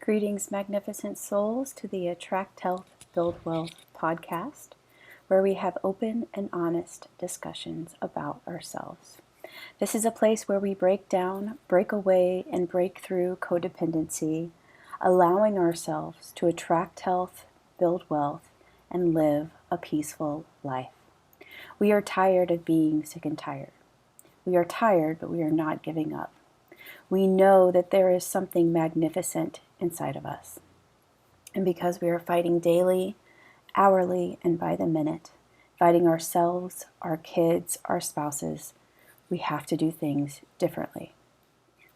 Greetings, magnificent souls, to the Attract Health, Build Wealth podcast, where we have open and honest discussions about ourselves. This is a place where we break down, break away, and break through codependency, allowing ourselves to attract health, build wealth, and live a peaceful life. We are tired of being sick and tired. We are tired, but we are not giving up. We know that there is something magnificent inside of us. And because we are fighting daily, hourly, and by the minute, fighting ourselves, our kids, our spouses, we have to do things differently.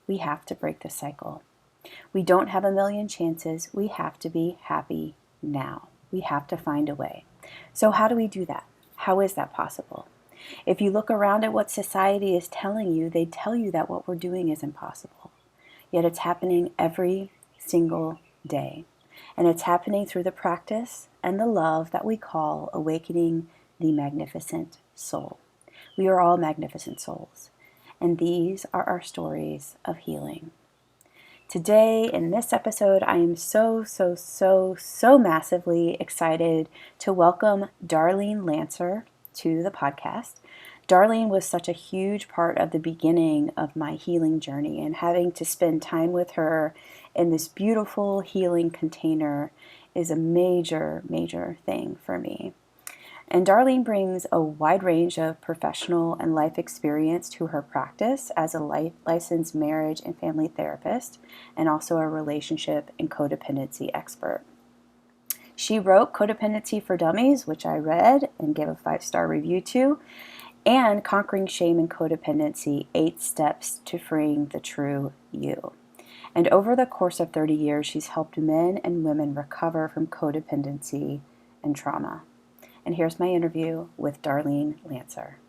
We have to break the cycle. We don't have a million chances. We have to be happy now. We have to find a way. So how do we do that? How is that possible? If you look around at what society is telling you, they tell you that what we're doing is impossible. Yet it's happening every single day. And it's happening through the practice and the love that we call awakening the magnificent soul. We are all magnificent souls. And these are our stories of healing. Today, in this episode, I am so massively excited to welcome Darlene Lancer to the podcast. Darlene was such a huge part of the beginning of my healing journey, and having to spend time with her in this beautiful healing container is a major thing for me. And Darlene brings a wide range of professional and life experience to her practice as a licensed marriage and family therapist, and also a relationship and codependency expert. She wrote Codependency for Dummies, which I read and gave a 5-star review to, and Conquering Shame and Codependency, 8 Steps to Freeing the True You. And over the course of 30 years, she's helped men and women recover from codependency and trauma. And here's my interview with Darlene Lancer.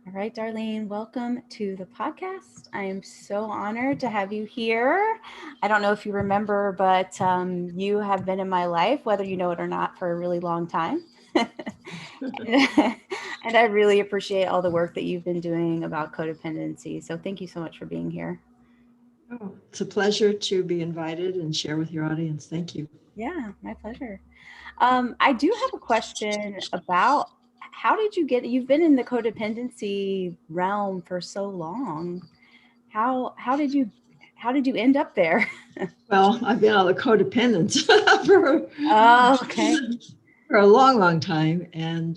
All right, Darlene, welcome to the podcast. I am so honored to have you here. I don't know if you remember, but you have been in my life, whether you know it or not, for a really long time. And I really appreciate all the work that you've been doing about codependency. So thank you so much for being here. Oh, it's a pleasure to be invited and share with your audience. Thank you. Yeah, my pleasure. I do have a question about how did you you've been in the codependency realm for so long. How did you end up there? Well, I've been on the codependence Okay. for a long time, and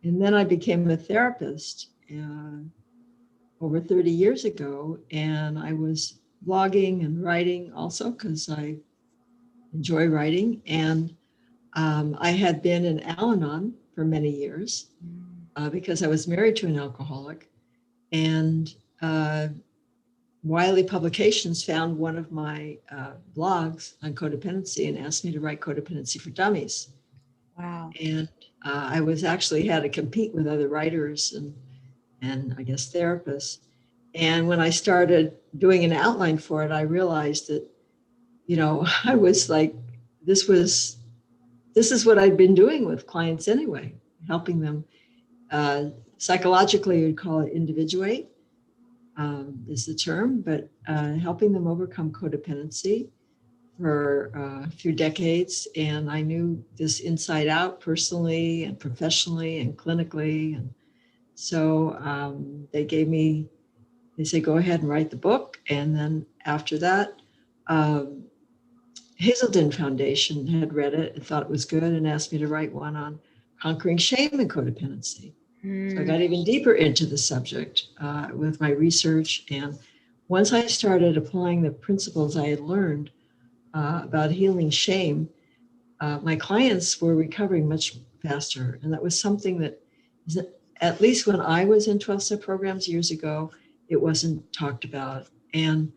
then I became a therapist over 30 years ago, and I was blogging and writing also because I enjoy writing, and I had been in Al-Anon for many years because I was married to an alcoholic, and Wiley Publications found one of my blogs on codependency and asked me to write Codependency for Dummies. Wow. And I was actually had to compete with other writers and I guess therapists. And when I started doing an outline for it, I realized that, I was like, this is what I'd been doing with clients anyway, helping them psychologically, you'd call it individuate. Is the term, but helping them overcome codependency for a few decades. And I knew this inside out personally and professionally and clinically. And so they say, go ahead and write the book. And then after that, Hazelden Foundation had read it and thought it was good and asked me to write one on conquering shame and codependency. So I got even deeper into the subject with my research. And once I started applying the principles I had learned about healing shame, my clients were recovering much faster. And that was something that, at least when I was in 12-step programs years ago, it wasn't talked about. And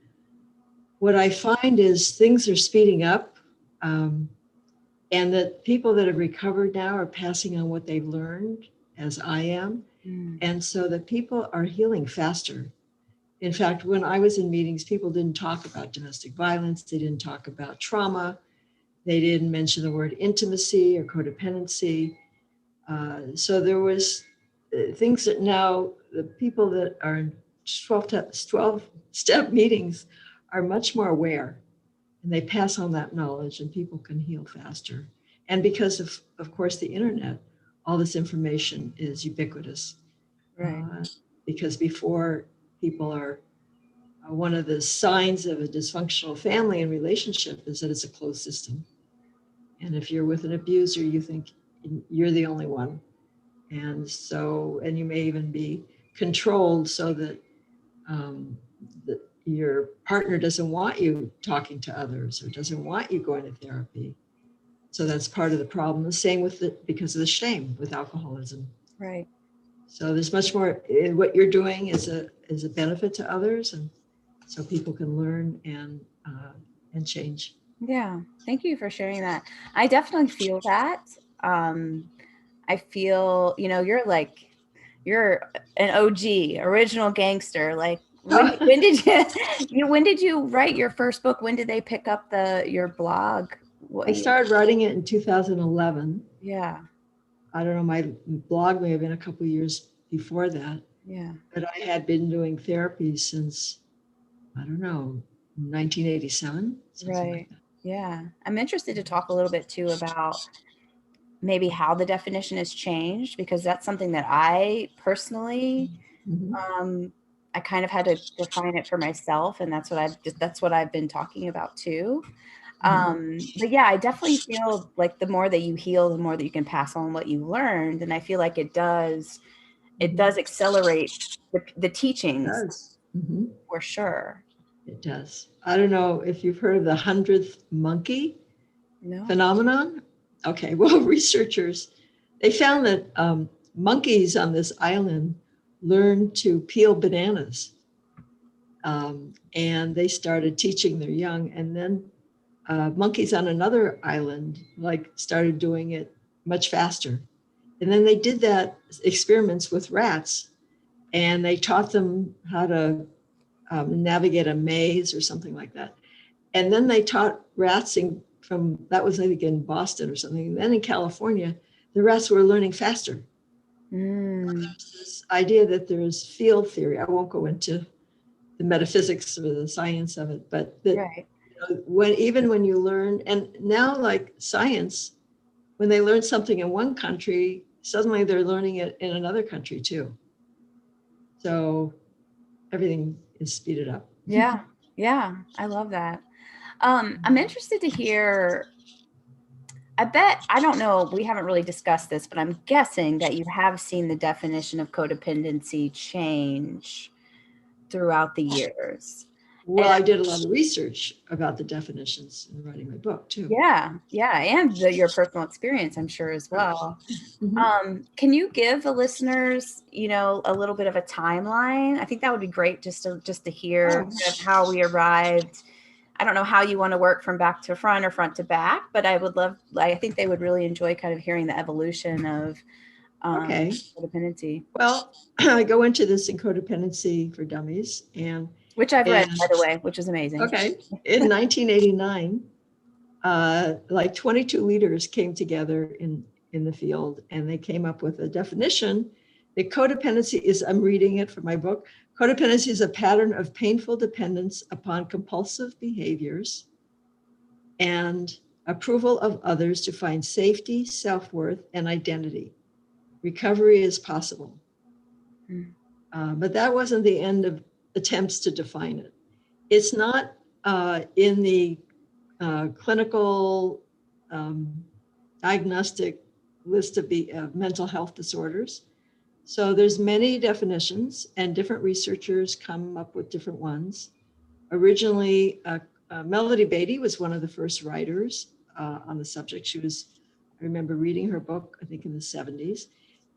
what I find is things are speeding up, and that people that have recovered now are passing on what they've learned, as I am. And so that people are healing faster. In fact, when I was in meetings, people didn't talk about domestic violence. They didn't talk about trauma. They didn't mention the word intimacy or codependency. So there was things that now the people that are in 12-step meetings are much more aware, and they pass on that knowledge, and people can heal faster. And because of course, the internet, all this information is ubiquitous. Right. Because before, people are, one of the signs of a dysfunctional family and relationship is that it's a closed system. And if you're with an abuser, you think you're the only one. And you may even be controlled so that, that your partner doesn't want you talking to others or doesn't want you going to therapy. So that's part of the problem. The same with because of the shame with alcoholism. Right. So there's much more. What you're doing is a benefit to others, and so people can learn and change. Yeah. Thank you for sharing that. I definitely feel that. I feel, you're an OG, original gangster. Like when did when did you write your first book? When did they pick up your blog? I started writing it in 2011. Yeah. I don't know, my blog may have been a couple of years before that. Yeah. But I had been doing therapy since, I don't know, 1987. Right. Like that. Yeah. I'm interested to talk a little bit too about maybe how the definition has changed, because that's something that I personally, I kind of had to define it for myself, and that's what I've been talking about too. But yeah, I definitely feel like the more that you heal, the more that you can pass on what you learned, and I feel like it does accelerate the teachings. It does. For sure. It does. I don't know if you've heard of the 100th monkey phenomenon. Okay, well, researchers, they found that monkeys on this island learned to peel bananas. And they started teaching their young, and then monkeys on another island started doing it much faster. And then they did that experiments with rats, and they taught them how to navigate a maze or something like that. And then they taught rats that was I think in Boston or something. And then in California, the rats were learning faster. There's this idea that there's field theory. I won't go into the metaphysics or the science of it, but that when you learn, and now like science, when they learn something in one country, suddenly they're learning it in another country too. So everything is speeded up. Yeah. Yeah. I love that. I'm interested to hear, I don't know, we haven't really discussed this, but I'm guessing that you have seen the definition of codependency change throughout the years. Well, I did a lot of research about the definitions in writing my book too. Yeah. Yeah. And your personal experience, I'm sure, as well. Can you give the listeners, a little bit of a timeline? I think that would be great just to hear kind of how we arrived. I don't know how you want to work from back to front or front to back, but I think they would really enjoy kind of hearing the evolution of codependency. Well, I go into this in Codependency for Dummies, which I've read, by the way, which is amazing. Okay. In 1989, 22 leaders came together in the field, and they came up with a definition that codependency is, I'm reading it from my book, codependency is a pattern of painful dependence upon compulsive behaviors and approval of others to find safety, self-worth, and identity. Recovery is possible. But that wasn't the end of attempts to define it. It's not in the clinical diagnostic list of mental health disorders. So there's many definitions, and different researchers come up with different ones. Originally, Melody Beatty was one of the first writers on the subject. I remember reading her book, I think in the 70s,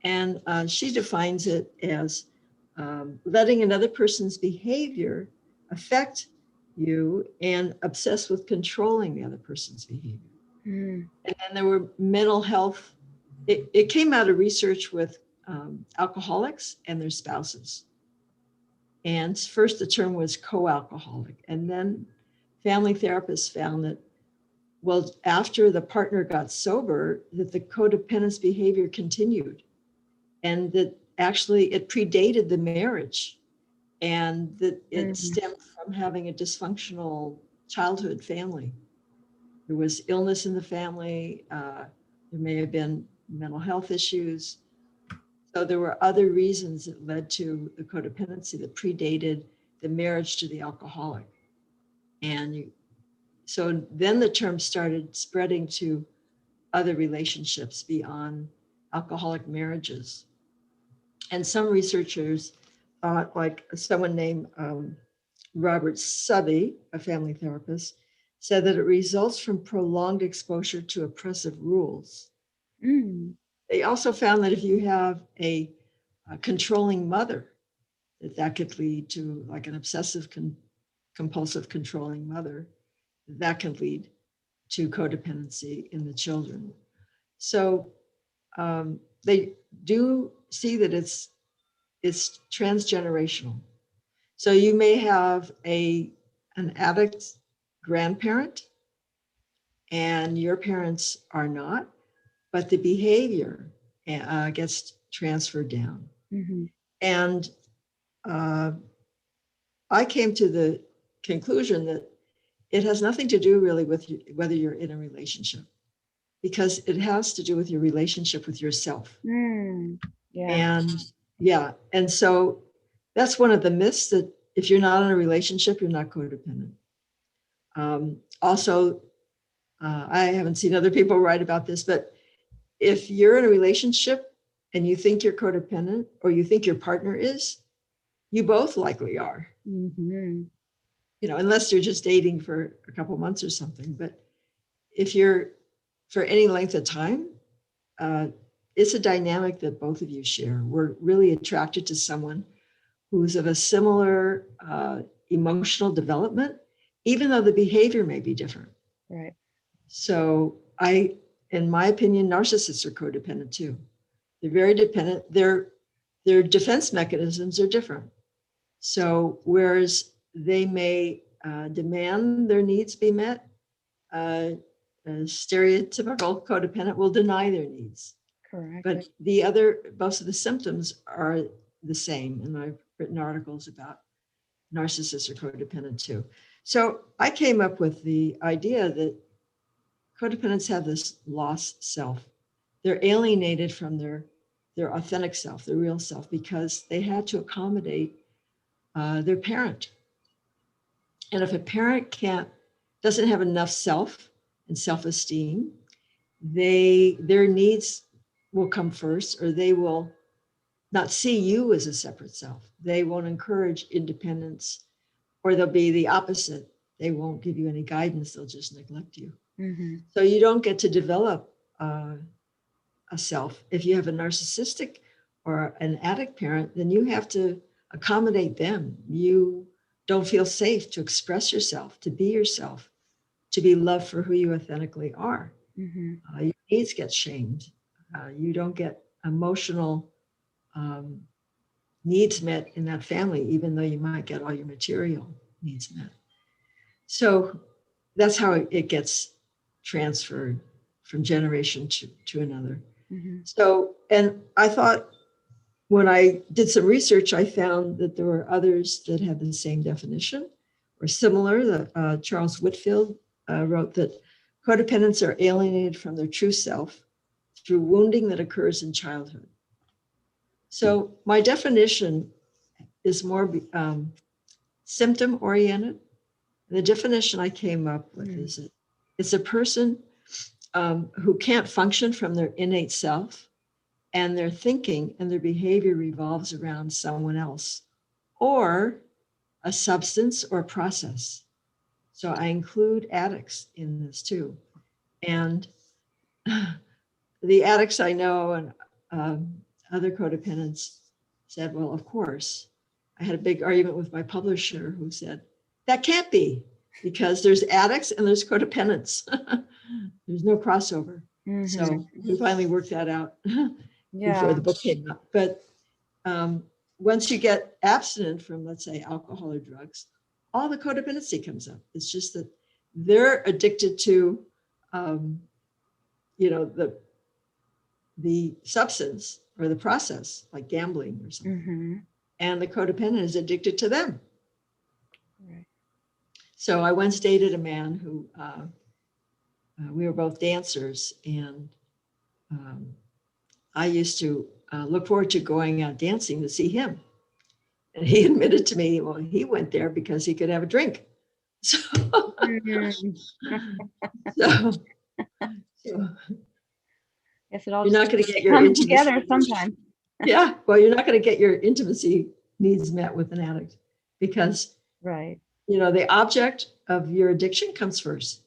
and she defines it as letting another person's behavior affect you and obsessed with controlling the other person's behavior. And then there were mental health. It came out of research with alcoholics and their spouses. And first the term was co-alcoholic. And then family therapists found that, well, after the partner got sober, that the codependent behavior continued. And that actually, it predated the marriage, and that it Mm-hmm. stemmed from having a dysfunctional childhood family. There was illness in the family. There may have been mental health issues. So there were other reasons that led to the codependency that predated the marriage to the alcoholic. So then the term started spreading to other relationships beyond alcoholic marriages. And some researchers thought, like someone named Robert Subby, a family therapist, said that it results from prolonged exposure to oppressive rules. Mm. They also found that if you have a controlling mother, that could lead to like an obsessive compulsive controlling mother, that can lead to codependency in the children. So they do see that it's transgenerational. So you may have an addict grandparent and your parents are not, but the behavior gets transferred down. Mm-hmm. And uh, I came to the conclusion that it has nothing to do really with whether you're in a relationship, because it has to do with your relationship with yourself. Mm. Yeah. And yeah, and so that's one of the myths, that if you're not in a relationship, you're not codependent. Also, I haven't seen other people write about this, but if you're in a relationship and you think you're codependent, or you think your partner is, you both likely are. Mm-hmm. Unless you're just dating for a couple months or something. But if you're for any length of time, uh, it's a dynamic that both of you share. We're really attracted to someone who's of a similar emotional development, even though the behavior may be different. Right. So in my opinion, narcissists are codependent too. They're very dependent. Their defense mechanisms are different. So whereas they may demand their needs be met, a stereotypical codependent will deny their needs. Correct. But most of the symptoms are the same. And I've written articles about narcissists are codependent too. So I came up with the idea that codependents have this lost self. They're alienated from their authentic self, their real self, because they had to accommodate their parent. And if a parent doesn't have enough self and self-esteem, their needs will come first, or they will not see you as a separate self. They won't encourage independence, or they'll be the opposite. They won't give you any guidance. They'll just neglect you. Mm-hmm. So you don't get to develop a self. If you have a narcissistic or an addict parent, then you have to accommodate them. You don't feel safe to express yourself, to be yourself, to be loved for who you authentically are. Mm-hmm. Your needs get shamed. You don't get emotional needs met in that family, even though you might get all your material needs met. So that's how it gets transferred from generation to another. Mm-hmm. So, and I thought, when I did some research, I found that there were others that had the same definition or similar. Charles Whitfield wrote that codependents are alienated from their true self through wounding that occurs in childhood. So my definition is more symptom oriented. The definition I came up with is that it's a person who can't function from their innate self, and their thinking and their behavior revolves around someone else or a substance or process. So I include addicts in this too. And the addicts I know and other codependents said, well, of course. I had a big argument with my publisher who said, that can't be, because there's addicts and there's codependents. There's no crossover. Mm-hmm. So we finally worked that out Yeah. before the book came out. But once you get abstinent from, let's say, alcohol or drugs, all the codependency comes up. It's just that they're addicted to, the the substance or the process, like gambling or something. Mm-hmm. And the codependent is addicted to them. Right. So I once dated a man who, we were both dancers, and I used to look forward to going out dancing to see him. And he admitted to me, well, he went there because he could have a drink. So, Mm-hmm. so, so Guess it all you're just not going to get your comes intimacy. together sometimes. Yeah, well, you're not going to get your intimacy needs met with an addict because, Right. the object of your addiction comes first.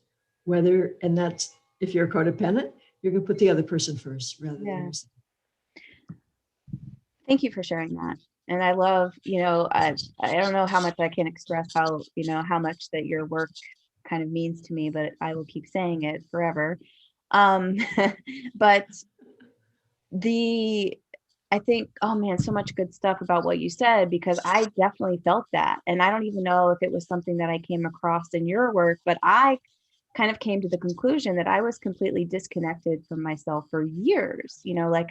And that's, if you're a codependent, you're going to put the other person first rather than yourself. Thank you for sharing that. And I love, I don't know how much I can express how much that your work kind of means to me, but I will keep saying it forever. Um, but I think, oh man, so much good stuff about what you said, because I definitely felt that. And I don't even know if it was something that I came across in your work, but I kind of came to the conclusion that I was completely disconnected from myself for years. Like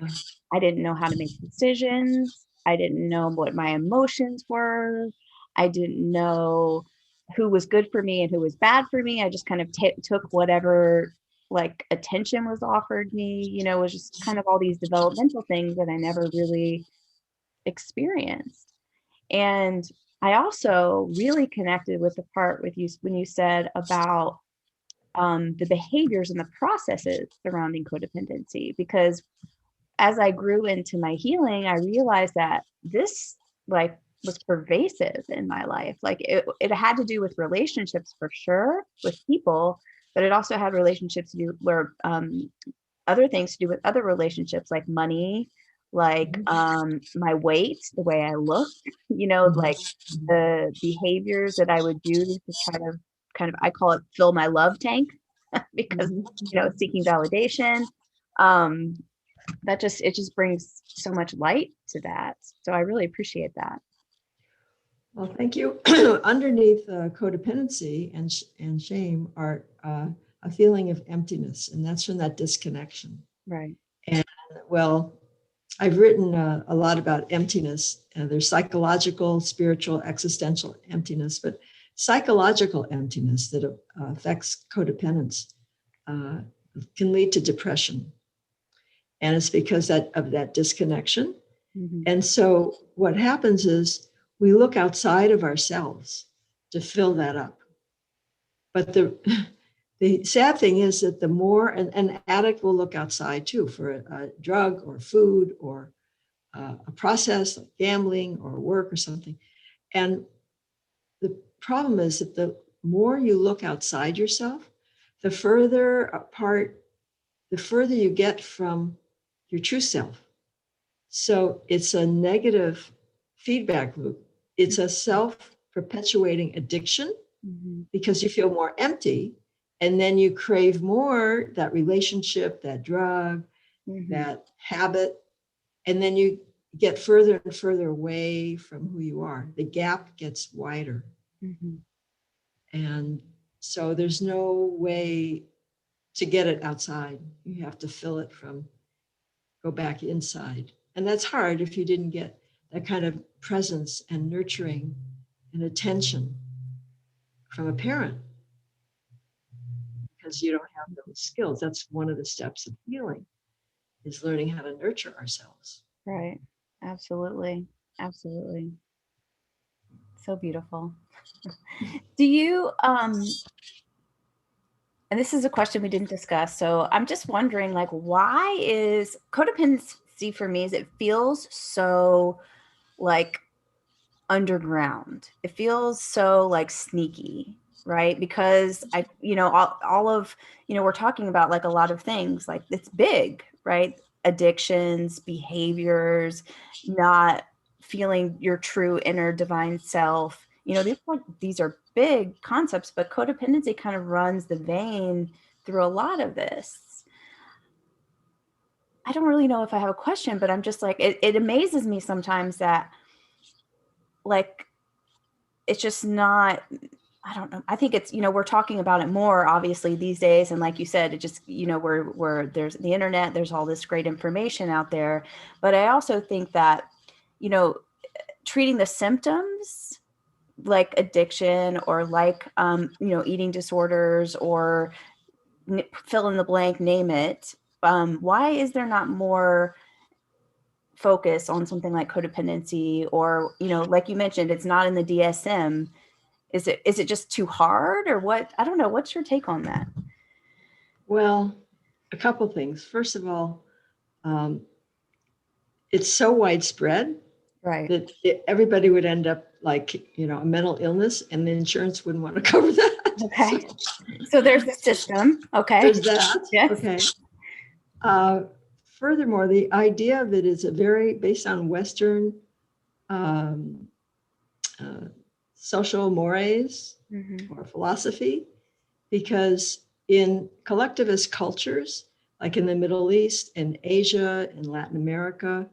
I didn't know how to make decisions. I didn't know what my emotions were. I didn't know who was good for me and who was bad for me. I just kind of took whatever like attention was offered me, it was just kind of all these developmental things that I never really experienced. And I also really connected with the part with you when you said about the behaviors and the processes surrounding codependency, because as I grew into my healing, I realized that this like was pervasive in my life. Like it had to do with relationships for sure, with people, but it also had relationships to do where other things to do with other relationships, like money, like my weight, the way I looked, like the behaviors that I would do to try to I call it fill my love tank because seeking validation. Um, it just brings so much light to that. So I really appreciate that. Well, thank you. Underneath codependency and shame are a feeling of emptiness, and that's from that disconnection. Right. And well, I've written a lot about emptiness. There's psychological, spiritual, existential emptiness, but psychological emptiness that affects codependence can lead to depression. And it's because of that disconnection. Mm-hmm. And so what happens is we look outside of ourselves to fill that up. But the sad thing is that the more an addict will look outside too for a drug or food or a process like gambling or work or something. And the problem is that the more you look outside yourself, the further you get from your true self. So it's a negative feedback loop. It's a self-perpetuating addiction because you feel more empty, and then you crave more, that relationship, that drug, that habit, and then you get further and further away from who you are. The gap gets wider. And so there's no way to get it outside. You have to fill it go back inside. And that's hard if you didn't get that kind of presence and nurturing and attention from a parent, because you don't have those skills. That's one of the steps of healing, is learning how to nurture ourselves. Right. Absolutely. Absolutely. So beautiful. Do you, and this is a question we didn't discuss, so I'm just wondering, like, why is codependency for me is it feels so like underground. It feels so like sneaky, right? Because all of, we're talking about like a lot of things, like it's big, right? Addictions, behaviors, not feeling your true inner divine self. These are big concepts, but codependency kind of runs the vein through a lot of this. I don't really know if I have a question, but I'm just like, it amazes me sometimes that like, it's just not, I don't know. I think it's, we're talking about it more obviously these days. And like you said, it just, we're there's the internet, there's all this great information out there. But I also think that, you know, treating the symptoms like addiction or like, eating disorders or fill in the blank, name it. Why is there not more focus on something like codependency or, like you mentioned, it's not in the DSM. Is it just too hard or what? I don't know. What's your take on that? Well, a couple things. First of all, um, it's so widespread Right. that everybody would end up like, a mental illness, and the insurance wouldn't want to cover that. Okay. So there's the system. Okay. There's that. Yes. Okay. Furthermore, the idea of it is based on Western um, uh, social mores or philosophy, because in collectivist cultures, like in the Middle East and Asia and Latin America,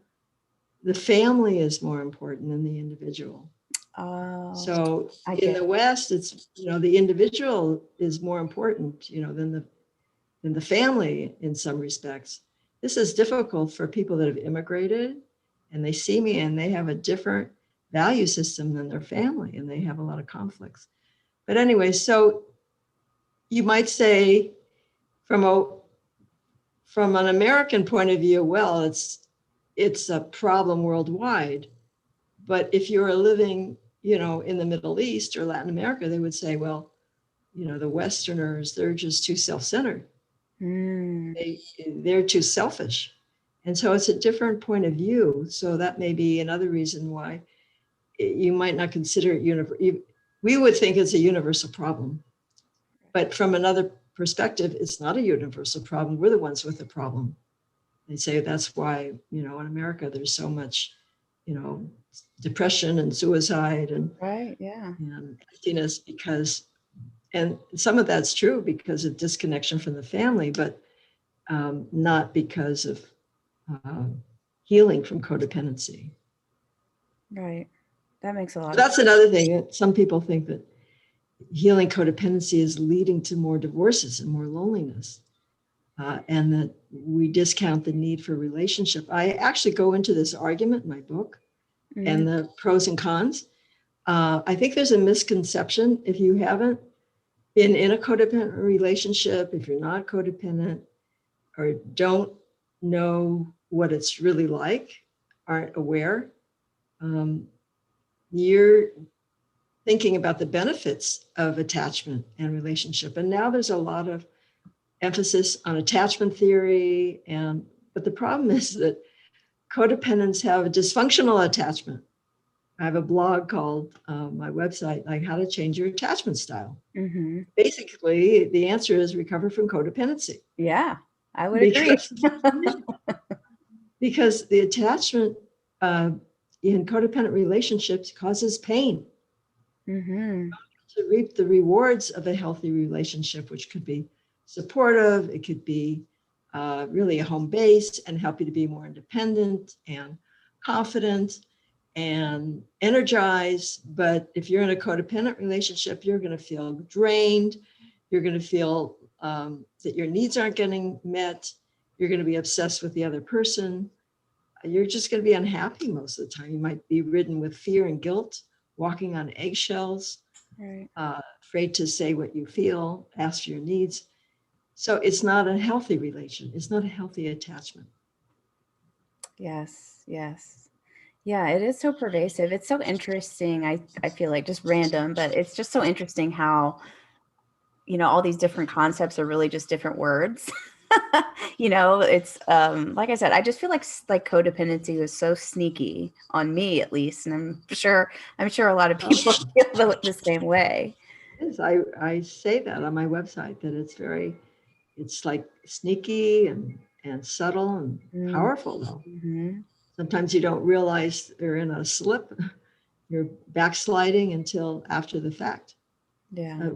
the family is more important than the individual. Oh, So in the West, it's, the individual is more important, than the family in some respects. This is difficult for people that have immigrated and they see me and they have a different value system than their family and they have a lot of conflicts. But anyway, so you might say from an American point of view, well, it's a problem worldwide. But if you're living, in the Middle East or Latin America, they would say, well, the Westerners, they're just too self-centered. They're too selfish. And so it's a different point of view. So that may be another reason why you might not consider it universal. We would think it's a universal problem. But from another perspective, it's not a universal problem. We're the ones with the problem. They say that's why, in America, there's so much, depression and suicide and, right. Yeah. and emptiness and some of that's true because of disconnection from the family, but not because of healing from codependency. Right. That makes a lot of That's another thing that some people think that healing codependency is leading to more divorces and more loneliness. And that we discount the need for relationship. I actually go into this argument in my book and the pros and cons. I think there's a misconception if you haven't been in a codependent relationship, if you're not codependent or don't know what it's really like, aren't aware, you're thinking about the benefits of attachment and relationship. And now there's a lot of emphasis on attachment theory. But the problem is that codependents have a dysfunctional attachment. I have a blog called my website, like How to Change Your Attachment Style. Basically, the answer is recover from codependency. Yeah, I would agree. Because the attachment in codependent relationships causes pain. To reap the rewards of a healthy relationship, which could be supportive, it could be really a home base and help you to be more independent and confident and energized. But if you're in a codependent relationship, you're going to feel drained. You're going to feel that your needs aren't getting met. You're going to be obsessed with the other person. You're just going to be unhappy most of the time. You might be ridden with fear and guilt, walking on eggshells, Right. Afraid to say what you feel, ask for your needs. So it's not a healthy relation. It's not a healthy attachment. Yes. Yes. Yeah, it is so pervasive. It's so interesting. I feel like just random, but it's just so interesting how, all these different concepts are really just different words. It's like I said, I just feel like codependency was so sneaky on me at least. And I'm sure a lot of people feel the same way. Yes, I say that on my website, that it's like sneaky and subtle and powerful though. Sometimes you don't realize they're in a slip. You're backsliding until after the fact. Yeah.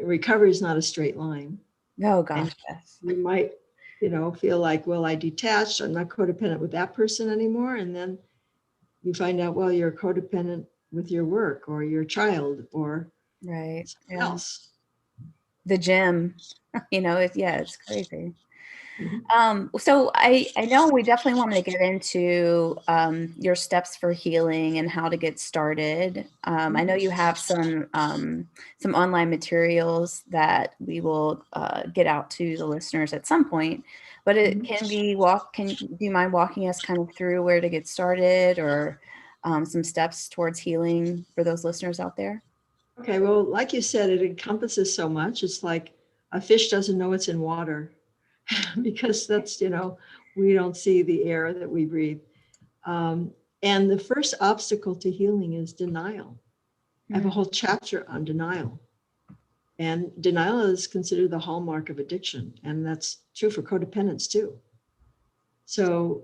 Recovery is not a straight line. Oh gosh, yes. You might, feel like, well, I detached. I'm not codependent with that person anymore. And then you find out, well, you're codependent with your work or your child or Right. something Yeah. else. The gym, it's crazy. Mhm. So I know we definitely wanted to get into your steps for healing and how to get started. I know you have some online materials that we will get out to the listeners at some point. But do you mind walking us kind of through where to get started, or some steps towards healing for those listeners out there? Okay, well, like you said, it encompasses so much. It's like a fish doesn't know it's in water because that's, we don't see the air that we breathe. Um, and the first obstacle to healing is denial. I have a whole chapter on denial. And denial is considered the hallmark of addiction. And that's true for codependence too. So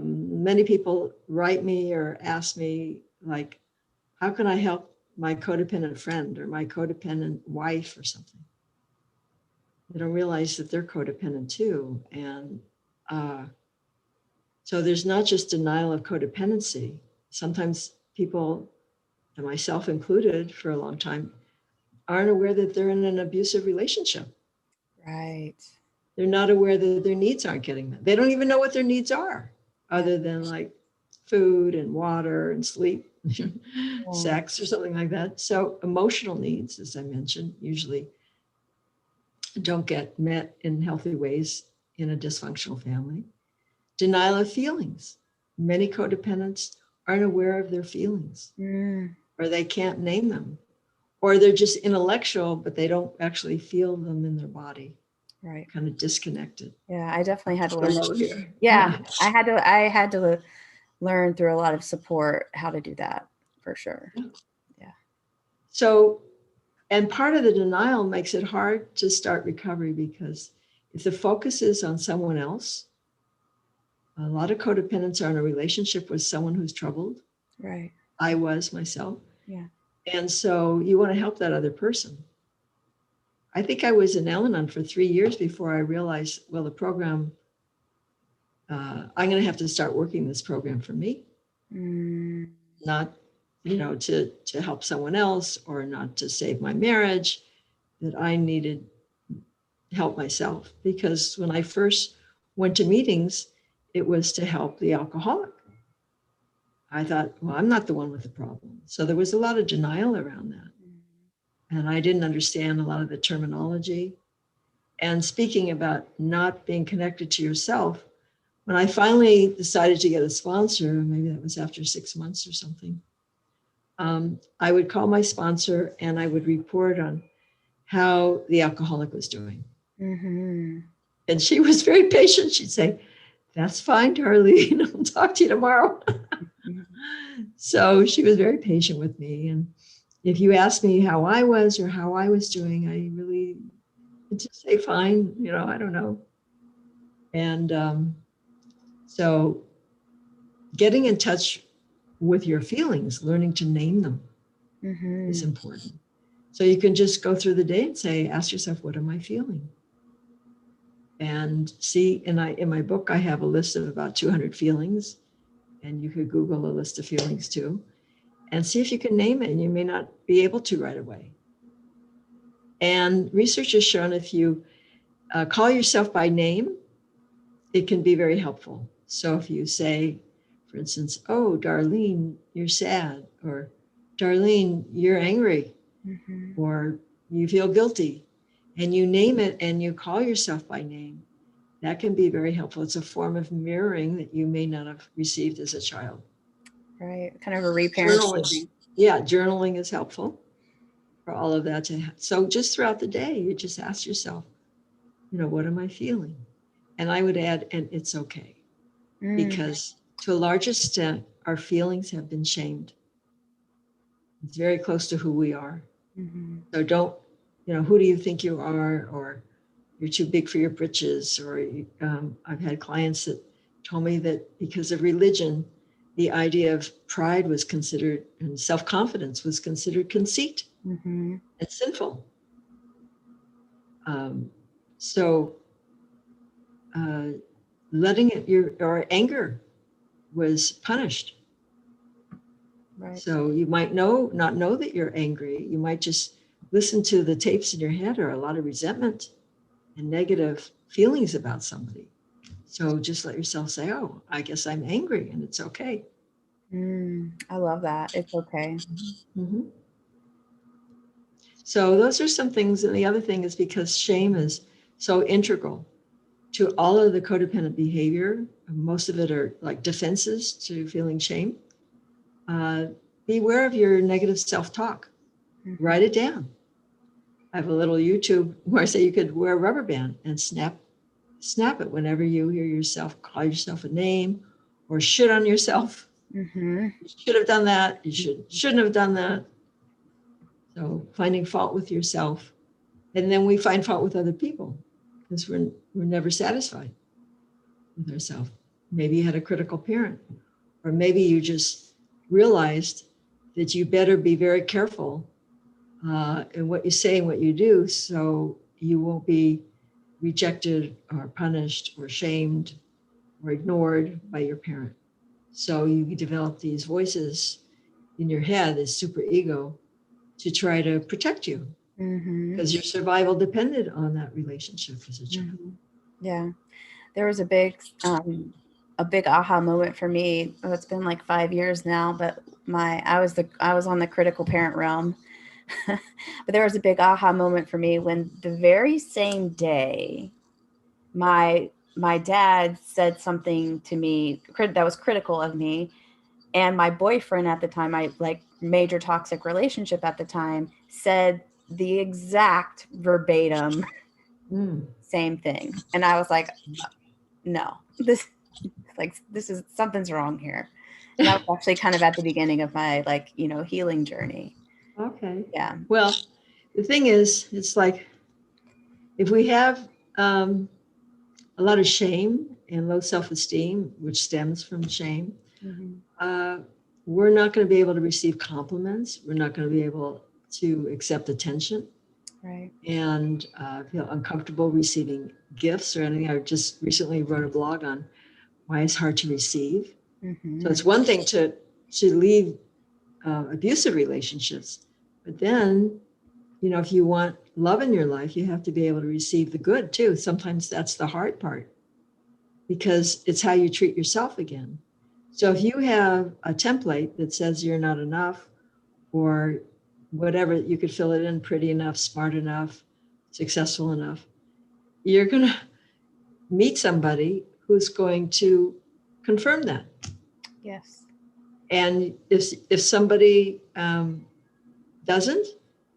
many people write me or ask me, like, how can I help my codependent friend or my codependent wife or something? They don't realize that they're codependent too. And so there's not just denial of codependency. Sometimes people, and myself included for a long time, aren't aware that they're in an abusive relationship. Right. They're not aware that their needs aren't getting met. They don't even know what their needs are, Yeah. other than like food and water and sleep, Yeah. sex or something like that. So emotional needs, as I mentioned, usually don't get met in healthy ways in a dysfunctional family. Denial of feelings. Many codependents aren't aware of their feelings, Mm, or they can't name them, or they're just intellectual, but they don't actually feel them in their body, right. kind of disconnected. Yeah, I definitely had to learn. Below here. Yeah, I had to learn through a lot of support how to do that for sure. Yeah. So, and part of the denial makes it hard to start recovery because if the focus is on someone else, a lot of codependents are in a relationship with someone who's troubled. Right. I was myself. Yeah. And so you want to help that other person. I think I was in Al-Anon for 3 years before I realized, well, the program, I'm going to have to start working this program for me, Mm, not, to help someone else or not to save my marriage, that I needed help myself. Because when I first went to meetings, it was to help the alcoholic. I thought, well, I'm not the one with the problem. So there was a lot of denial around that. And I didn't understand a lot of the terminology. And speaking about not being connected to yourself, when I finally decided to get a sponsor, maybe that was after 6 months or something, I would call my sponsor and I would report on how the alcoholic was doing. mm-hmm. And she was very patient. She'd say, that's fine, Darlene. I'll talk to you tomorrow. So she was very patient with me. And if you asked me how I was or how I was doing, I really would just say, fine, I don't know. And so getting in touch with your feelings, learning to name them Mm-hmm. is important. So you can just go through the day and say, ask yourself, what am I feeling? And see, in my book, I have a list of about 200 feelings, and you could Google a list of feelings too, and see if you can name it. And you may not be able to right away. And research has shown if you call yourself by name, it can be very helpful. So if you say, for instance, oh, Darlene, you're sad, or Darlene, you're angry, Mm-hmm. or you feel guilty, and you name it and you call yourself by name, that can be very helpful. It's a form of mirroring that you may not have received as a child. Right. Kind of a reparenting. Journaling, yeah, journaling is helpful for all of that to happen. So just throughout the day, you just ask yourself, what am I feeling? And I would add, and it's okay. Mm, Because to a large extent, our feelings have been shamed. It's very close to who we are. mm-hmm. So don't, who do you think you are? Or you're too big for your britches. Or I've had clients that told me that because of religion, the idea of pride was considered, and self-confidence was considered conceit Mm-hmm. and sinful. Um, so uh, letting it, or anger was punished. Right. So you might not know that you're angry. You might just listen to the tapes in your head are a lot of resentment and negative feelings about somebody. So just let yourself say, oh, I guess I'm angry, and it's okay. I love that. It's okay. Mm-hmm. So those are some things. And the other thing is because shame is so integral to all of the codependent behavior, most of it are like defenses to feeling shame. Be aware of your negative self-talk. Write it down. I have a little YouTube where I say you could wear a rubber band and snap it whenever you hear yourself call yourself a name or shit on yourself. You should have done that. You shouldn't have done that. So finding fault with yourself. And then we find fault with other people because we're never satisfied with ourselves. Maybe you had a critical parent, or maybe you just realized that you better be very careful in what you say and what you do, so you won't be rejected or punished or shamed or ignored by your parent. So you develop these voices in your head, this super ego, to try to protect you because your survival depended on that relationship as a child. Yeah. There was a big aha moment for me. Oh, it's been like 5 years now, but I was on the critical parent realm. But there was a big aha moment for me when the very same day my dad said something to me that was critical of me, and my boyfriend at the time, my like major toxic relationship at the time, said the exact verbatim same thing. And I was like, no, this is something's wrong here. And that was actually kind of at the beginning of my healing journey. Okay. Yeah. Well, the thing is, it's like if we have a lot of shame and low self-esteem, which stems from shame, we're not going to be able to receive compliments. We're not going to be able to accept attention. Right. And feel uncomfortable receiving gifts or anything. I just recently wrote a blog on why it's hard to receive. So it's one thing to leave abusive relationships, but then, if you want love in your life, you have to be able to receive the good too. Sometimes that's the hard part because it's how you treat yourself again. So if you have a template that says you're not enough or whatever, you could fill it in pretty enough, smart enough, successful enough, you're going to meet somebody who's going to confirm that. Yes. And if somebody doesn't,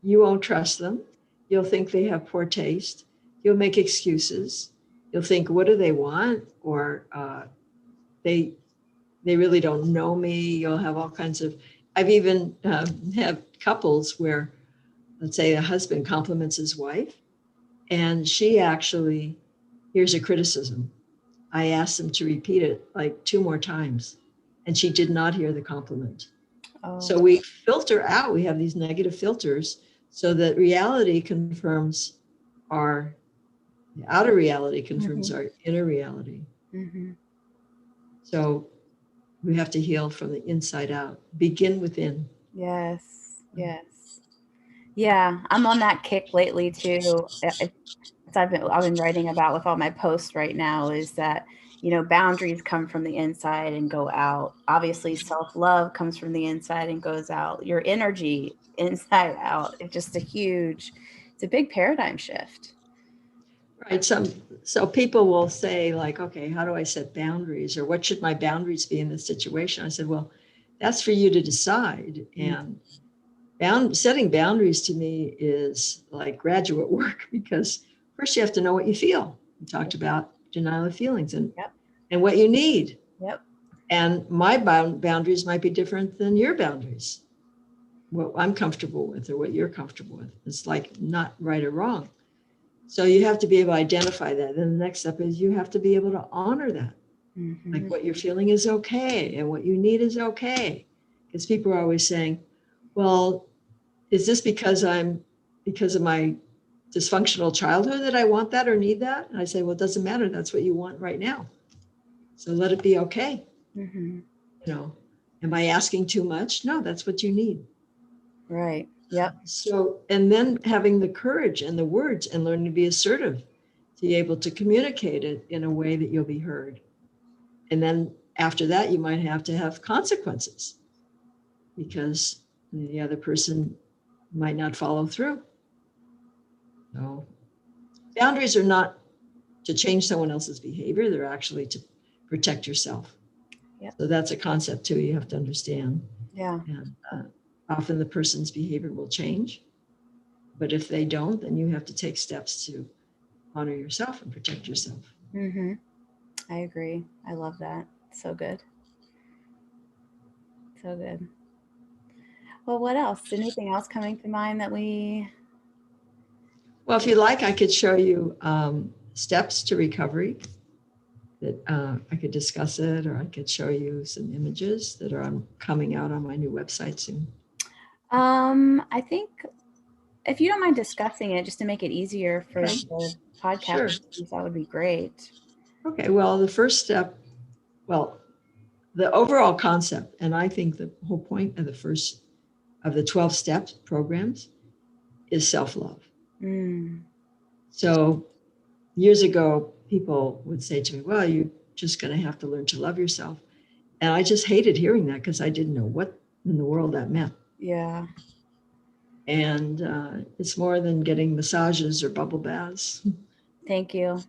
you won't trust them. You'll think they have poor taste. You'll make excuses. You'll think, what do they want? Or they really don't know me. You'll have all kinds of, I've even have couples where, let's say a husband compliments his wife and she actually hears a criticism. I asked them to repeat it like 2 more times and she did not hear the compliment. Oh. So we filter out, we have these negative filters so that reality confirms our outer reality confirms our inner reality. So we have to heal from the inside out, begin within. Yes. Yeah, I'm on that kick lately too. I've been writing about with all my posts right now is that, boundaries come from the inside and go out. Obviously, self-love comes from the inside and goes out. Your energy inside out. It's just it's a big paradigm shift. Right. So people will say like, okay, how do I set boundaries or what should my boundaries be in this situation? I said, well, that's for you to decide. And setting boundaries to me is like graduate work because first you have to know what you feel. We talked about denial of feelings and what you need. And my boundaries might be different than your boundaries. What I'm comfortable with or what you're comfortable with. It's like not right or wrong. So you have to be able to identify that. Then the next step is you have to be able to honor that. Like what you're feeling is okay and what you need is okay. Because people are always saying, well, is this because of my dysfunctional childhood that I want that or need that? And I say, well, it doesn't matter. That's what you want right now. So let it be okay. Am I asking too much? No, that's what you need. Right. Yep. So, and then having the courage and the words and learning to be assertive, to be able to communicate it in a way that you'll be heard. And then after that, you might have to have consequences because the other person might not follow through. So boundaries are not to change someone else's behavior. They're actually to protect yourself. Yep. So that's a concept too you have to understand. Yeah. And often the person's behavior will change. But if they don't, then you have to take steps to honor yourself and protect yourself. Mm-hmm. I agree. I love that. So good. So good. Well, what else? Anything else coming to mind that we... Well, if you like, I could show you steps to recovery that I could discuss it, or I could show you some images that are coming out on my new website soon. I think if you don't mind discussing it just to make it easier for Okay. the podcast, Sure. that would be great. Okay, well, the first step, well, the overall concept, and I think the whole point of the first of the 12 steps programs is self-love. So years ago, people would say to me, well, you're just going to have to learn to love yourself. And I just hated hearing that because I didn't know what in the world that meant. Yeah. And it's more than getting massages or bubble baths. Thank you.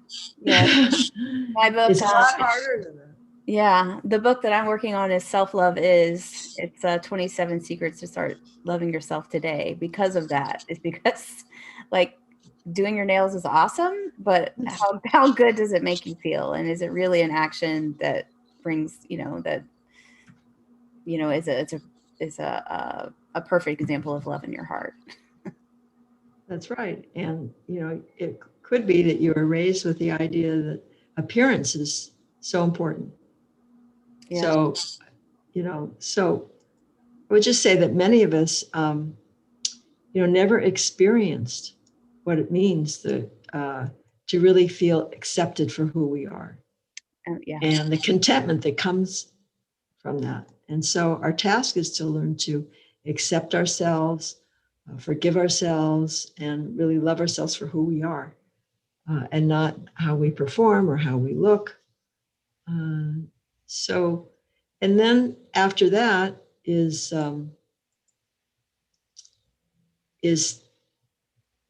Yeah. My book, It's a lot harder than that. Yeah, the book that I'm working on is Self-Love Is. It's 27 Secrets to Start Loving Yourself Today. Because of that, it's because like doing your nails is awesome, but how good does it make you feel? And is it really an action that brings, is a perfect example of love in your heart. That's right. And, it could be that you were raised with the idea that appearance is so important. Yeah. So I would just say that many of us, never experienced what it means to really feel accepted for who we are. Yeah. And the contentment that comes from that. And so our task is to learn to accept ourselves, forgive ourselves, and really love ourselves for who we are, and not how we perform or how we look. And then after that is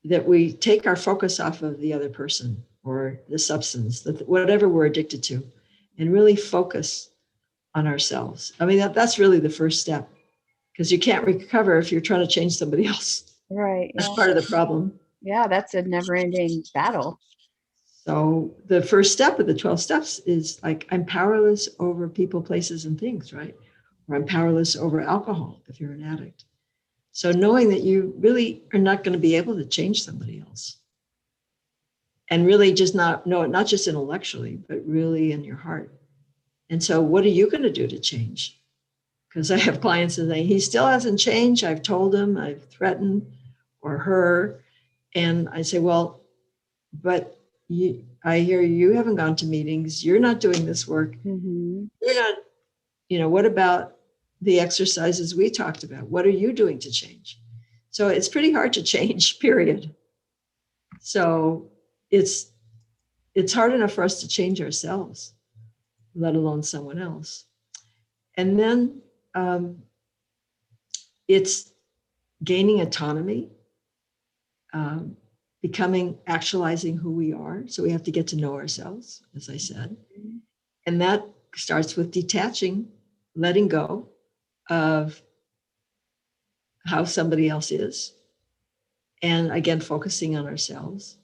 that we take our focus off of the other person or the substance, whatever we're addicted to, and really focus on ourselves. I mean, that's really the first step, because you can't recover if you're trying to change somebody else. Right. That's part of the problem. Yeah, that's a never-ending battle. So the first step of the 12 steps is like, I'm powerless over people, places, and things, right? Or I'm powerless over alcohol if you're an addict. So knowing that you really are not going to be able to change somebody else. And really just not just intellectually, but really in your heart. And so what are you going to do to change? Because I have clients that say, he still hasn't changed. I've told him, I've threatened, or her. And I say, well, but I hear you haven't gone to meetings. You're not doing this work. Mm-hmm. You're not, what about the exercises we talked about? What are you doing to change? So it's pretty hard to change, period. So it's hard enough for us to change ourselves, let alone someone else. And then it's gaining autonomy, actualizing who we are. So we have to get to know ourselves, as I said. And that starts with detaching, letting go of how somebody else is. And again, focusing on ourselves.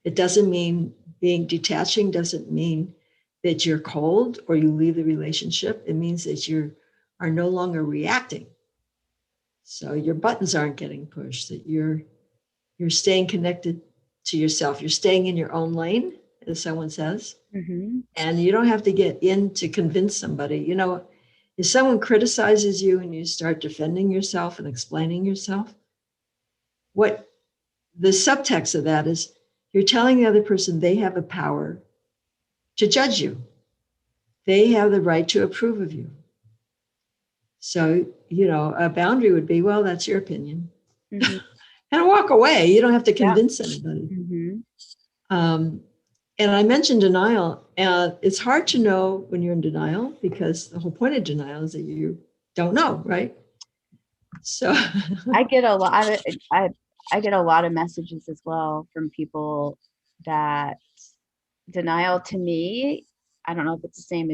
It doesn't mean detaching doesn't mean that you're cold or you leave the relationship. It means that you are no longer reacting. So your buttons aren't getting pushed, that you're staying connected to yourself. You're staying in your own lane, as someone says. Mm-hmm. And you don't have to get in to convince somebody. If someone criticizes you and you start defending yourself and explaining yourself, what the subtext of that is, you're telling the other person they have a power to judge you. They have the right to approve of you. So, a boundary would be, well, that's your opinion. Mm-hmm. and walk away. You don't have to Yeah. convince anybody. Mm-hmm. And I mentioned denial. It's hard to know when you're in denial because the whole point of denial is that you don't know, right? So, I get a lot of I get a lot of messages as well from people that denial to me, I don't know if it's the same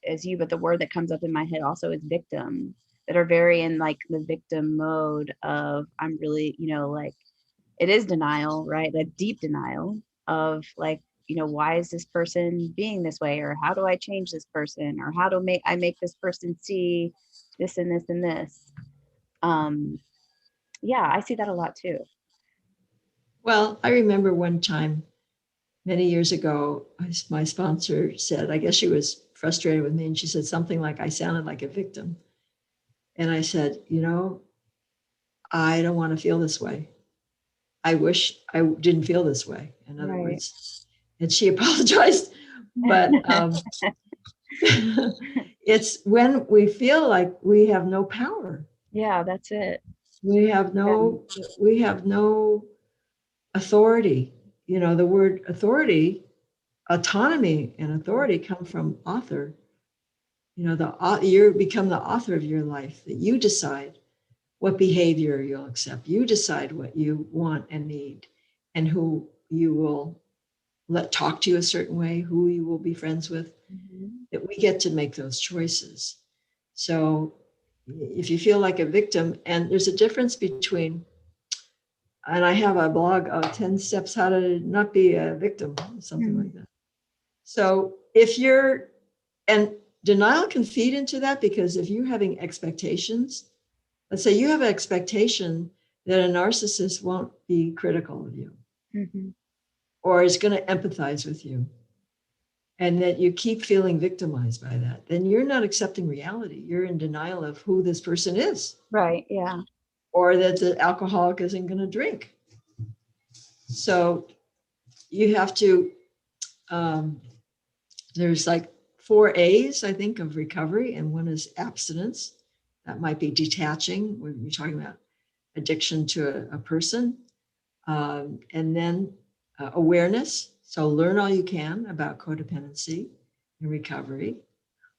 as you, but the word that comes up in my head also is victim, that are very in like the victim mode of I'm really, like it is denial, right? That deep denial of like, why is this person being this way? Or how do I change this person? Or how do I make this person see this and this and this? Um, yeah, I see that a lot too. well, I remember one time many years ago, my sponsor said, I guess she was frustrated with me, and she said something like, I sounded like a victim. And I said, I don't want to feel this way. I wish I didn't feel this way, in other Right. words. And she apologized. But it's when we feel like we have no power. Yeah, that's it. We have And no, we have no authority. The word authority, autonomy and authority come from author. You become the author of your life, that you decide what behavior you'll accept. You decide what you want and need and who you will let talk to you a certain way, who you will be friends with, Mhm. that we get to make those choices. So if you feel like a victim, and there's a difference between, and I have a blog, 10 steps how to not be a victim, something like that. So if you're, and denial can feed into that, because if you're having expectations, let's say you have an expectation that a narcissist won't be critical of you Mhm. or is going to empathize with you, and that you keep feeling victimized by that, then you're not accepting reality. You're in denial of who this person is, Right. Yeah. or that the alcoholic isn't going to drink. So you have to, um, there's like 4 A's, I think, of recovery, and one is abstinence. That might be detaching when you're talking about addiction to a person. And then awareness. So learn all you can about codependency and recovery.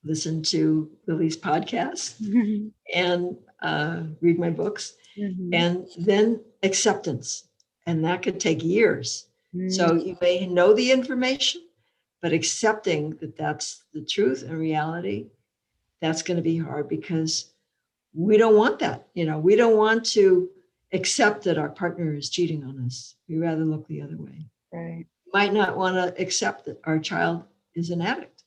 Listen to Lily's podcast Mhm. and read my books. Mhm. And then acceptance. And that could take years. Mm. So you may know the information, but accepting that that's the truth and reality, that's going to be hard, because we don't want that. We don't want to accept that our partner is cheating on us. We rather look the other way. Right. Might not want to accept that our child is an addict.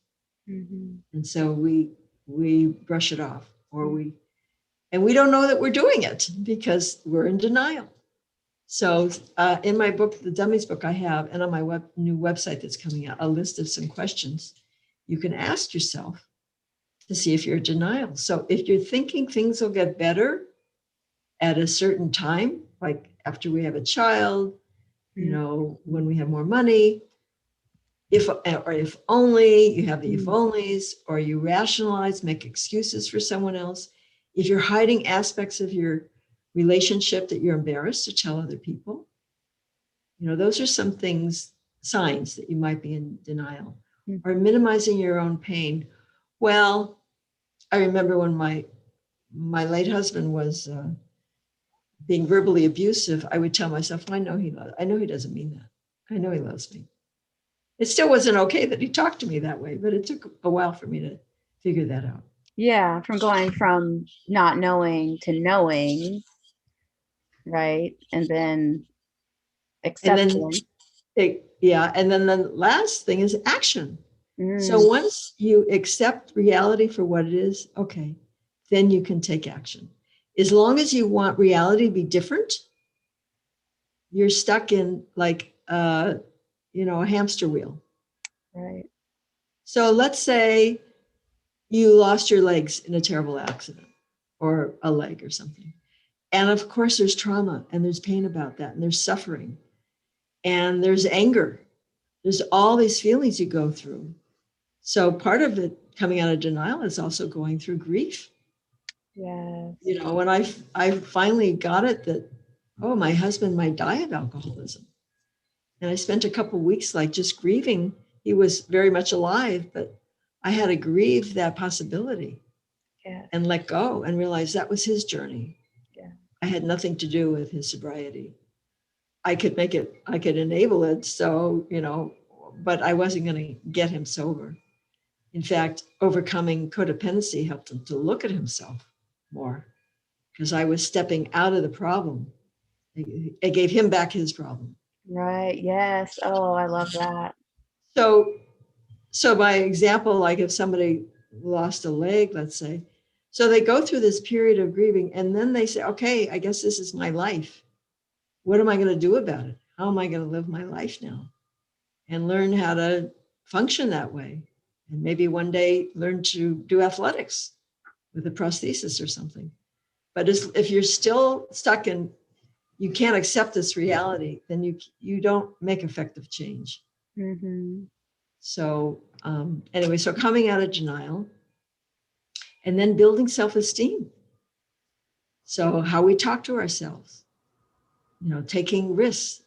Mhm. And so we brush it off, or and we don't know that we're doing it because we're in denial. So in my book, the Dummies book, I have, and on my new website that's coming out, a list of some questions you can ask yourself to see if you're in denial. So if you're thinking things will get better at a certain time, like after we have a child, Mm. when we have more money, if only, you have the if Mm. onlys, or you rationalize, make excuses for someone else. If you're hiding aspects of your relationship that you're embarrassed to tell other people, those are some signs that you might be in denial. Mm. Or minimizing your own pain. Well, I remember when my late husband was being verbally abusive, I would tell myself, I know he doesn't mean that. I know he loves me. It still wasn't okay that he talked to me that way, but it took a while for me to figure that out. Yeah, from going from not knowing to knowing, right? And then And then, acceptance. and then the last thing is action. So Mm. once you accept reality for what it is, okay, then you can take action. As long as you want reality to be different, you're stuck in like, a hamster wheel. Right. So let's say you lost your legs in a terrible accident, or a leg or something. And of course, there's trauma and there's pain about that, and there's suffering and there's anger. There's all these feelings you go through. So part of it coming out of denial is also going through grief. Yes. When I finally got it that oh, my husband might die of alcoholism. And I spent a couple of weeks like just grieving. He was very much alive, but I had to grieve that possibility and let go and realize that was his journey. Yeah. I had nothing to do with his sobriety. I could enable it. So, but I wasn't going to get him sober. In fact, overcoming codependency helped him to look at himself more because I was stepping out of the problem. I gave him back his problem. Right. Yes. Oh, I love that. So by example, like if somebody lost a leg, let's say, so they go through this period of grieving and then they say, okay, I guess this is my life. What am I going to do about it? How am I going to live my life now? And learn how to function that way. And maybe one day learn to do athletics with a prosthesis or something. But if you're still stuck in, you can't accept this reality, then you don't make effective change. Mm-hmm. So anyway, so coming out of denial and then building self-esteem. So how we talk to ourselves, taking risks,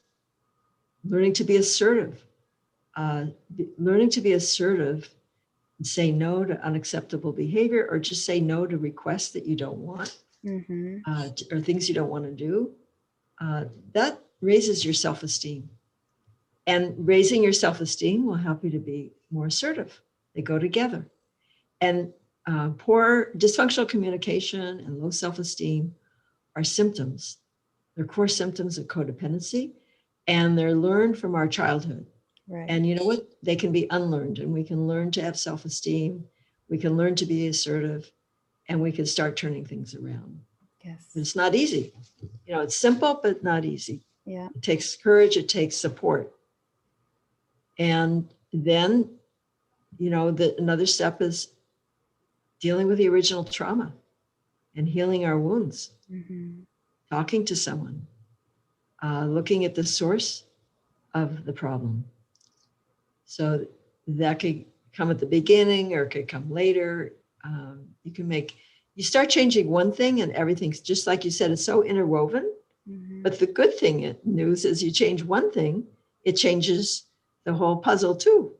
learning to be assertive, learning to be assertive and say no to unacceptable behavior or just say no to requests that you don't want Mm-hmm. Or things you don't want to do. That raises your self-esteem. And raising your self-esteem will help you to be more assertive. They go together. And poor dysfunctional communication and low self-esteem are symptoms. They're core symptoms of codependency, and they're learned from our childhood. Right. And you know what? They can be unlearned, and we can learn to have self-esteem. We can learn to be assertive, and we can start turning things around. Yes. But it's not easy. It's simple, but not easy. Yeah. It takes courage. It takes support. And then, another step is dealing with the original trauma and healing our wounds, Mm-hmm. talking to someone, looking at the source of the problem. So that could come at the beginning or it could come later. You start changing one thing and everything's just like you said, it's so interwoven. Mm-hmm. But the good news is you change one thing, it changes the whole puzzle too.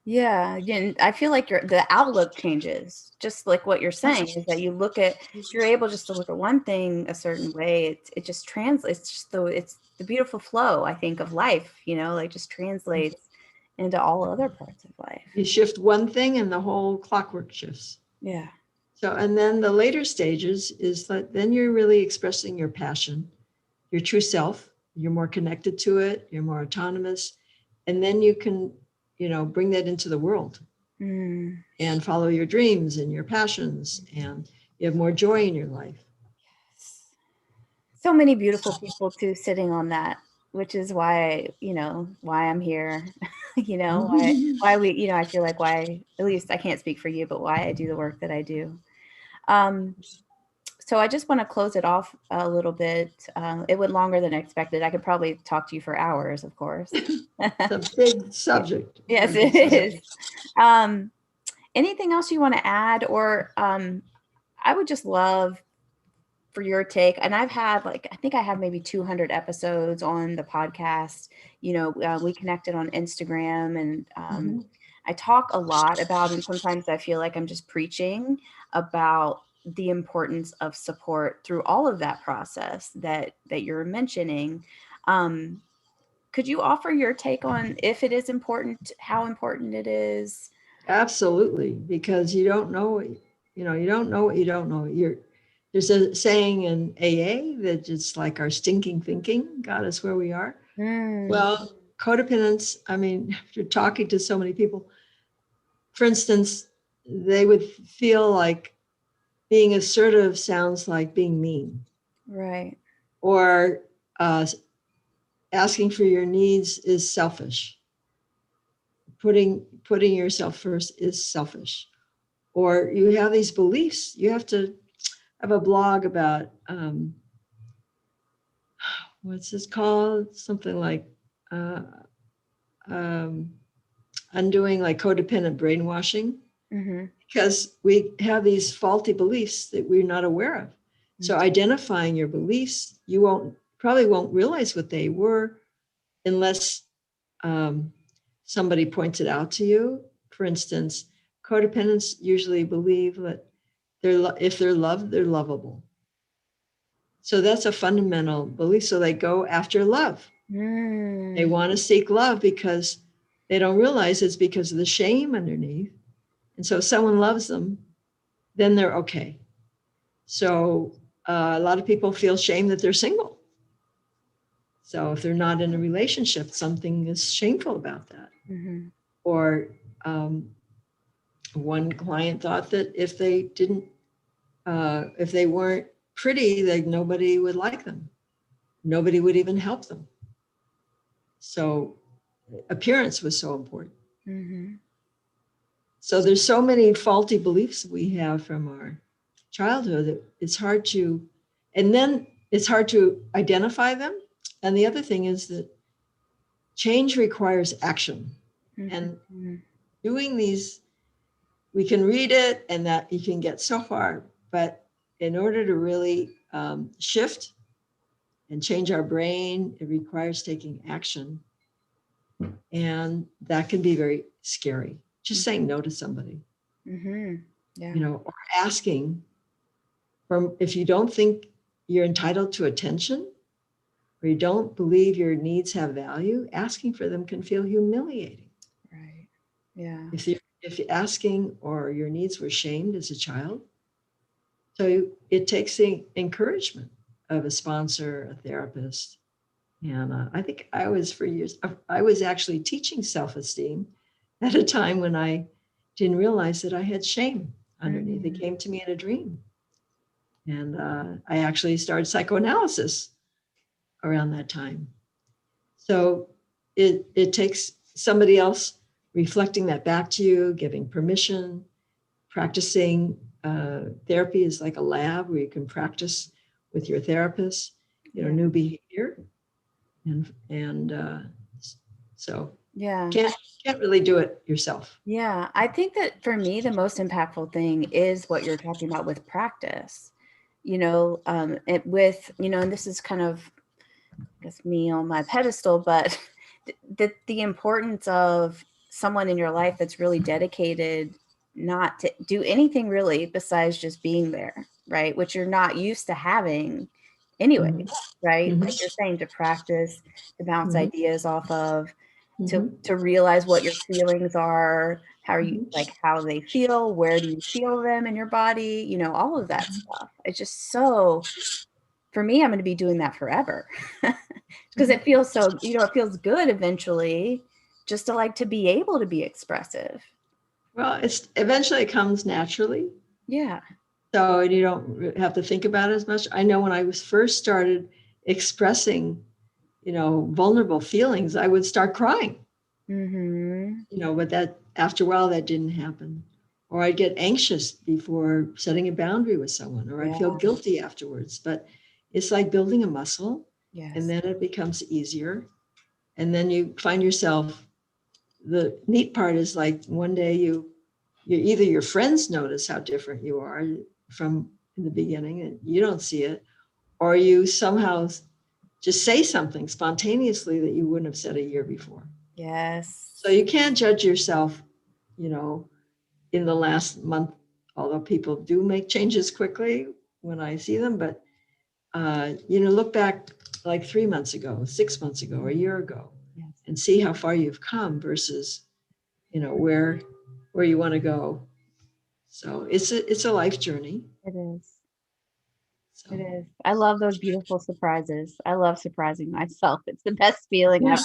Yeah, again, I feel like the outlook changes, just like what you're saying is that if you're able just to look at one thing a certain way, it just translates. It's the beautiful flow, I think, of life, like just translates into all other parts of life. You shift one thing and the whole clockwork shifts. Yeah. So, and then the later stages is that then you're really expressing your passion, your true self. You're more connected to it. You're more autonomous. And then you can, bring that into the world and follow your dreams and your passions. And you have more joy in your life. So many beautiful people too sitting on that, which is why I'm here. why we, I feel like why, at least I can't speak for you, but why I do the work that I do. So I just want to close it off a little bit. It went longer than expected. I could probably talk to you for hours, of course. It's a big subject. Yes, it is. Anything else you want to add? Or I would just love for your take. And I've had I think I have maybe 200 episodes on the podcast. We connected on Instagram and I talk a lot about, and sometimes I feel like I'm just preaching about the importance of support through all of that process that you're mentioning. Could you offer your take on if it is important, how important it is? Absolutely, because you don't know, you don't know what you don't know. There's a saying in AA that it's like our stinking thinking got us where we are. Well, codependence, if you're talking to so many people, for instance, they would feel like being assertive sounds like being mean. Right. Or asking for your needs is selfish. Putting yourself first is selfish. Or you have these beliefs. You have to have a blog about what's this called? Something like undoing like codependent brainwashing. Because we have these faulty beliefs that we're not aware of. So identifying your beliefs, you won't probably won't realize what they were unless somebody points it out to you. For instance, codependents usually believe that if they're loved, they're lovable. So that's a fundamental belief. So they go after love. They want to seek love because they don't realize it's because of the shame underneath. And so if someone loves them, then they're okay. So a lot of people feel shame that they're single. So if they're not in a relationship, something is shameful about that. Mm-hmm. Or one client thought that if they weren't pretty, like nobody would like them. Nobody would even help them. So appearance was so important. Mm-hmm. So there's so many faulty beliefs we have from our childhood that it's hard to identify them. And the other thing is that change requires action. Mm-hmm. And doing these, we can read it and that you can get so far, but in order to really shift and change our brain, it requires taking action. And that can be very scary. Just saying no to somebody, Mm-hmm. Yeah. or asking if you don't think you're entitled to attention or you don't believe your needs have value, asking for them can feel humiliating. Right. Yeah. If you're asking or your needs were shamed as a child, so it takes the encouragement of a sponsor, a therapist. And I think for years, I was actually teaching self-esteem at a time when I didn't realize that I had shame underneath. It came to me in a dream. And I actually started psychoanalysis around that time. So it takes somebody else reflecting that back to you, giving permission, practicing. Therapy is like a lab where you can practice with your therapist, new behavior. And so Yeah. can't really do it yourself. Yeah. I think that for me, the most impactful thing is what you're talking about with practice, and this is kind of, I guess, me on my pedestal, but the importance of someone in your life that's really dedicated not to do anything really besides just being there, right? Which you're not used to having anyway, right? Mm-hmm. Like you're saying, to practice, to bounce ideas off of, Mm-hmm. to realize what your feelings are, how they feel, where do you feel them in your body, all of that stuff. It's just so, for me, I'm going to be doing that forever because it feels so, it feels good eventually just to be able to be expressive. Well, eventually it comes naturally. Yeah. So you don't have to think about it as much. I know when I was first started expressing, vulnerable feelings, I would start crying. Mm-hmm. But that after a while that didn't happen. Or I'd get anxious before setting a boundary with someone, or I'd feel guilty afterwards. But it's like building a muscle. Yes. And then it becomes easier. And then you find yourself, the neat part is like one day either your friends notice how different you are from in the beginning and you don't see it, or you somehow just say something spontaneously that you wouldn't have said a year before. Yes. So you can't judge yourself, in the last month, although people do make changes quickly when I see them, but look back like 3 months ago, 6 months ago, or a year ago, and see how far you've come versus, where you want to go. So it's a life journey. It is. So. It is. I love those beautiful surprises. I love surprising myself. It's the best feeling ever.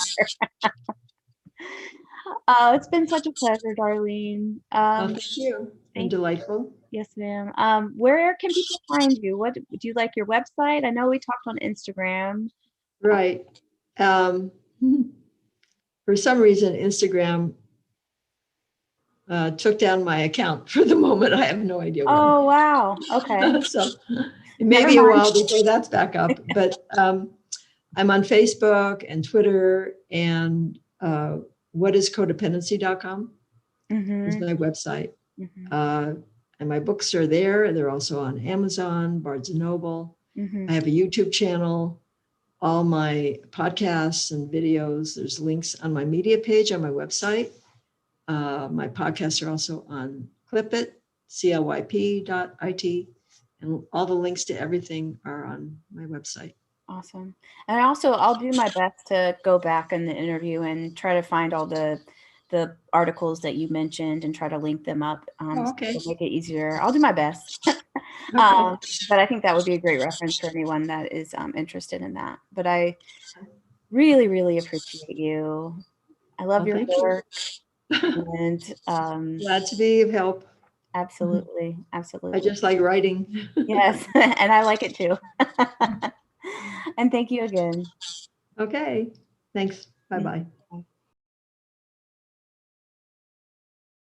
Oh, it's been such a pleasure, Darlene. Thank you. And delightful. Yes, ma'am. Where can people find you? What do you like, your website? I know we talked on Instagram. Right. For some reason, Instagram took down my account for the moment. I have no idea why. Oh, wow. Okay. So it may be a while before that's back up, but I'm on Facebook and Twitter, and whatiscodependency.com is my website. And my books are there. They're also on Amazon, Barnes & Noble. I have a YouTube channel. all my podcasts and videos. There's links on my media page on my website. My podcasts are also on Clipit, CLYP.IT, and all the links to everything are on my website. Awesome. And I'll do my best to go back in the interview and try to find all the articles that you mentioned and try to link them up Okay. to make it easier. I'll do my best. Okay. But I think that would be a great reference for anyone that is interested in that. But I really, really appreciate you. I love your Thank work. you. And Glad to be of help. absolutely, I absolutely. just like writing. Yes, and I like it too. And thank you again. Okay. Thanks. Bye-bye.